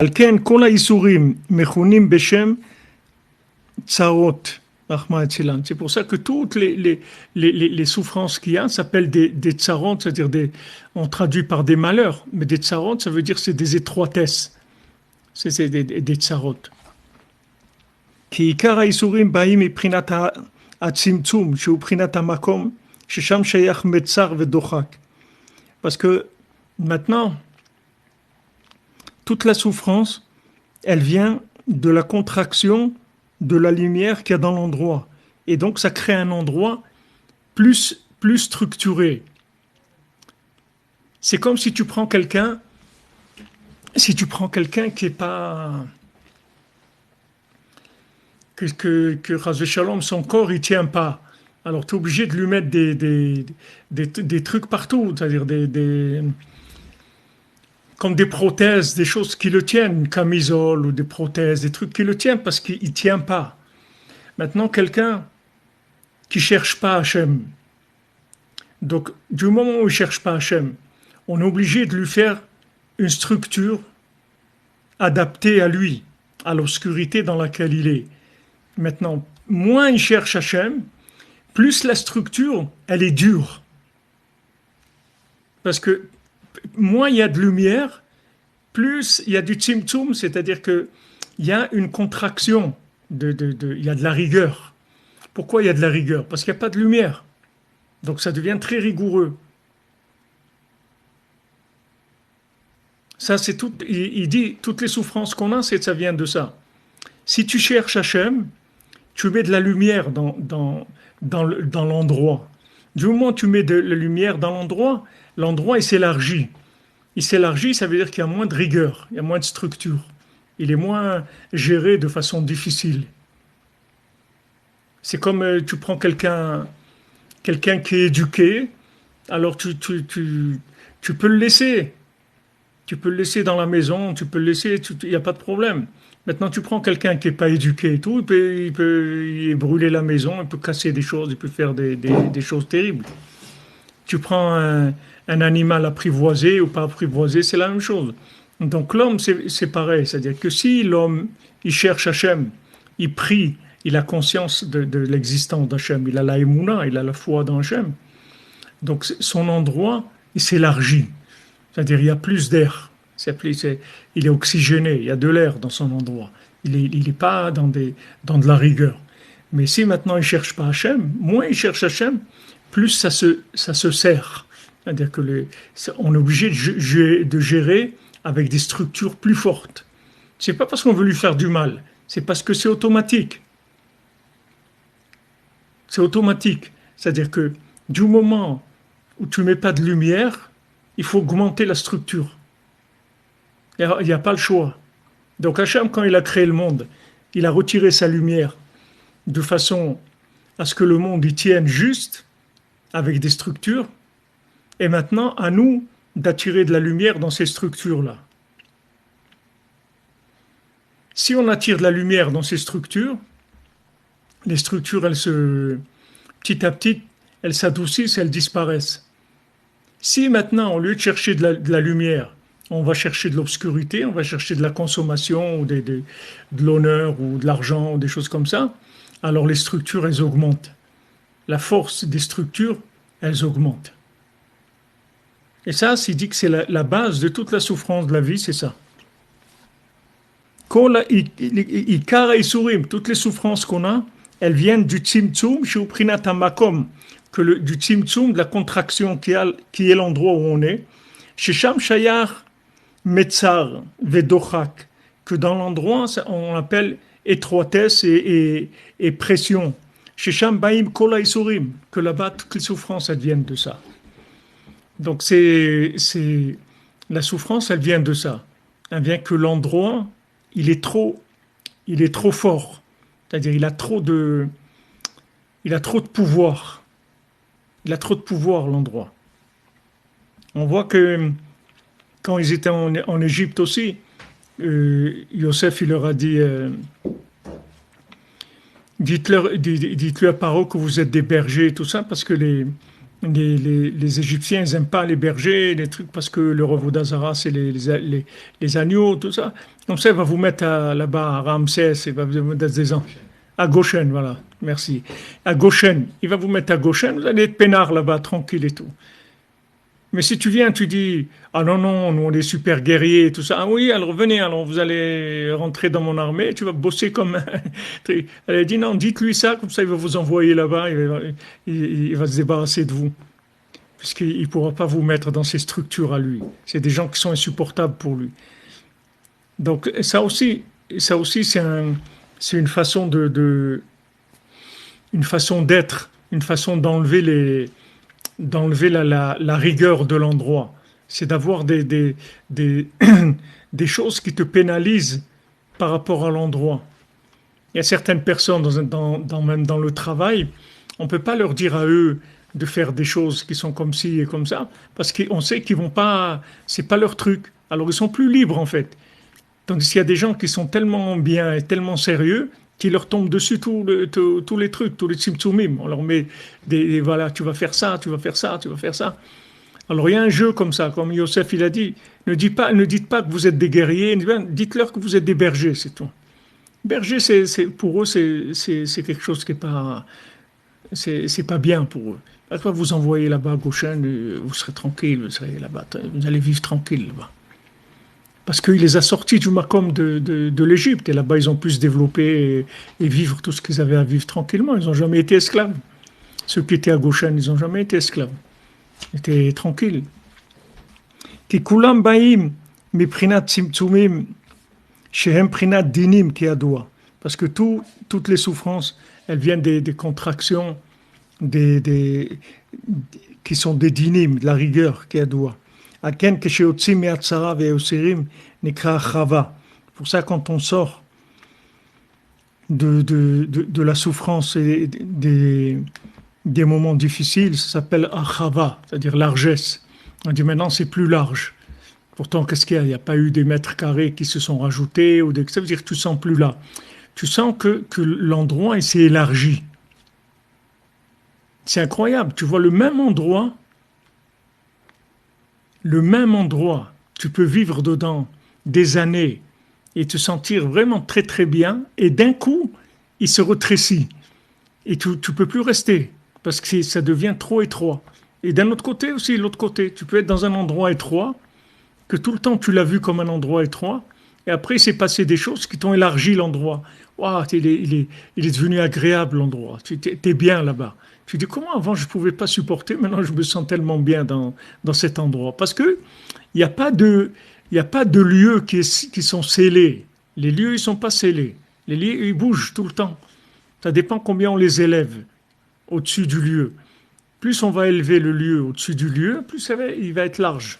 על כן כל האיסורים מכונים בשם צרות, רחמנא ליצלן. C'est pour ça que toutes les souffrances qu'il y a s'appellent des tsarot, c'est-à-dire on traduit par des malheurs, mais des tsarot, ça veut dire c'est des étroitesses, c'est des tsarot. כי עיקר האיסורים באים מבחינת הצמצום, שהוא בחינת המקום, ששם שייך מצר ודוחק. Parce que maintenant, toute la souffrance, elle vient de la contraction de la lumière qu'il y a dans l'endroit. Et donc, ça crée un endroit plus structuré. C'est comme si tu prends quelqu'un qui est pas... que Chas Shalom, son corps, il tient pas. Alors, tu es obligé de lui mettre des trucs partout, c'est-à-dire comme des prothèses, des choses qui le tiennent, une camisole ou des prothèses, des trucs qui le tiennent parce qu'il ne tient pas. Maintenant, quelqu'un qui ne cherche pas Hachem, donc du moment où il ne cherche pas Hachem, on est obligé de lui faire une structure adaptée à lui, à l'obscurité dans laquelle il est. Maintenant, moins il cherche Hachem, plus la structure, elle est dure. Parce que moins il y a de lumière, plus il y a du tzimtzum, c'est-à-dire qu'il y a une contraction, il y a de la rigueur. Pourquoi il y a de la rigueur? Parce qu'il n'y a pas de lumière. Donc ça devient très rigoureux. Ça, c'est tout. Il dit, toutes les souffrances qu'on a, ça vient de ça. Si tu cherches Hachem, tu mets de la lumière dans l'endroit. Du moment où tu mets de la lumière dans l'endroit, l'endroit il s'élargit. Il s'élargit, ça veut dire qu'il y a moins de rigueur, il y a moins de structure. Il est moins géré de façon difficile. C'est comme tu prends quelqu'un qui est éduqué, alors tu peux le laisser. Tu peux le laisser dans la maison, tu peux le laisser, il n'y a pas de problème. Maintenant, tu prends quelqu'un qui n'est pas éduqué et tout, il peut brûler la maison, il peut casser des choses, il peut faire des choses terribles. Tu prends un animal apprivoisé ou pas apprivoisé, c'est la même chose. Donc l'homme, c'est pareil, c'est-à-dire que si l'homme, il cherche Hachem, il prie, il a conscience de l'existence d'Hachem, il a la émouna, il a la foi dans Hachem, donc son endroit, il s'élargit, c'est-à-dire il y a plus d'air. Il est oxygéné, il y a de l'air dans son endroit. Il n'est pas dans de la rigueur. Mais si maintenant il ne cherche pas Hachem, moins il cherche Hachem, plus ça se serre. C'est-à-dire on est obligé de gérer avec des structures plus fortes. Ce n'est pas parce qu'on veut lui faire du mal, c'est parce que c'est automatique. C'est automatique. C'est-à-dire que du moment où tu ne mets pas de lumière, il faut augmenter la structure. Il n'y a pas le choix. Donc Hachem, quand il a créé le monde, il a retiré sa lumière de façon à ce que le monde y tienne juste, avec des structures, et maintenant à nous d'attirer de la lumière dans ces structures-là. Si on attire de la lumière dans ces structures, les structures, petit à petit, elles s'adoucissent, elles disparaissent. Si maintenant, au lieu de chercher de la lumière, on va chercher de l'obscurité, on va chercher de la consommation, ou de l'honneur, ou de l'argent, ou des choses comme ça, alors les structures, elles augmentent. La force des structures, elles augmentent. Et ça, c'est dit que c'est la base de toute la souffrance de la vie, c'est ça. Ikara Isurim, toutes les souffrances qu'on a, elles viennent du tzimtzum, shuprinat hamakom, du tzimtzum, de la contraction qui est l'endroit où on est, shesham shayar metzar vedochak, que dans l'endroit, on appelle étroitesse et pression. Shesham baim kola isurim, que là-bas, toutes les souffrances, elles viennent de ça. Donc la souffrance, elle vient de ça. Elle vient que l'endroit, il est trop fort. C'est-à-dire, il a trop de pouvoir. Il a trop de pouvoir, l'endroit. On voit que quand ils étaient en Égypte aussi, Yosef, il leur a dit dites-lui à Paro que vous êtes des bergers et tout ça, parce que Les Égyptiens, ils n'aiment pas les bergers, les trucs, parce que le Avodah c'est les agneaux, tout ça. Comme ça, il va vous mettre là-bas à Ramsès, il va vous mettre des ans. À Goshen, voilà, merci. À Goshen, il va vous mettre à Goshen, vous allez être peinard là-bas, tranquille et tout. Mais si tu viens, tu dis, ah non, non, nous on est super guerriers et tout ça. Ah oui, alors venez, alors vous allez rentrer dans mon armée, tu vas bosser comme un... Elle a dit, non, dites-lui ça, comme ça il va vous envoyer là-bas, il va se débarrasser de vous. Puisqu'il ne pourra pas vous mettre dans ces structures à lui. C'est des gens qui sont insupportables pour lui. Donc ça aussi c'est une façon une façon d'être, une façon d'enlever la rigueur de l'endroit. C'est d'avoir des, des choses qui te pénalisent par rapport à l'endroit. Il y a certaines personnes, même dans le travail, on ne peut pas leur dire à eux de faire des choses qui sont comme ci et comme ça, parce qu'on sait qu'ils vont pas, c'est pas leur truc. Alors ils sont plus libres en fait. Tandis qu'il y a des gens qui sont tellement bien et tellement sérieux qui leur tombent dessus tous les trucs, tous les tzimtzumim. On leur met voilà, tu vas faire ça, tu vas faire ça, tu vas faire ça. Alors il y a un jeu comme ça, comme Yosef il a dit, ne dites pas que vous êtes des guerriers, dites-leur que vous êtes des bergers, c'est tout. Berger, pour eux, c'est quelque chose qui est pas, c'est pas bien pour eux. À quoi vous envoyez là-bas à Goshen, vous serez tranquille, vous serez là-bas, vous allez vivre tranquille là-bas. Parce qu'il les a sortis du Macom de l'Égypte, et là-bas ils ont pu se développer et vivre tout ce qu'ils avaient à vivre tranquillement. Ils n'ont jamais été esclaves. Ceux qui étaient à Goshen, ils n'ont jamais été esclaves. Ils étaient tranquilles. כי כולם באים מבחינת צמצומים שהם מבחינת דינים כידוע. Parce que toutes les souffrances, elles viennent des contractions des, des, qui sont des dinim, de la rigueur כידוע. הכן כשיוצאים מהצרה והיוסרים נקרא חווה. Pour ça, quand on sort de la souffrance et des moments difficiles, ça s'appelle achava, c'est-à-dire largesse. On dit maintenant c'est plus large. Pourtant, qu'est-ce qu'il y a? Il n'y a pas eu des mètres carrés qui se sont rajoutés, ça veut dire que tu ne sens plus là. Tu sens que l'endroit il s'est élargi. C'est incroyable, tu vois le même endroit, tu peux vivre dedans des années et te sentir vraiment très très bien, et d'un coup, il se rétrécit. Et tu ne peux plus rester, parce que ça devient trop étroit. Et d'un autre côté aussi, l'autre côté, tu peux être dans un endroit étroit, que tout le temps tu l'as vu comme un endroit étroit, et après il s'est passé des choses qui t'ont élargi l'endroit. Waouh, il est devenu agréable l'endroit, tu es bien là-bas. Tu dis comment avant je ne pouvais pas supporter, maintenant je me sens tellement bien dans cet endroit. Parce que il n'y a pas de lieux qui sont scellés. Les lieux, ils ne sont pas scellés. Les lieux, ils bougent tout le temps. Ça dépend combien on les élève au-dessus du lieu. Plus on va élever le lieu au-dessus du lieu, plus il va être large.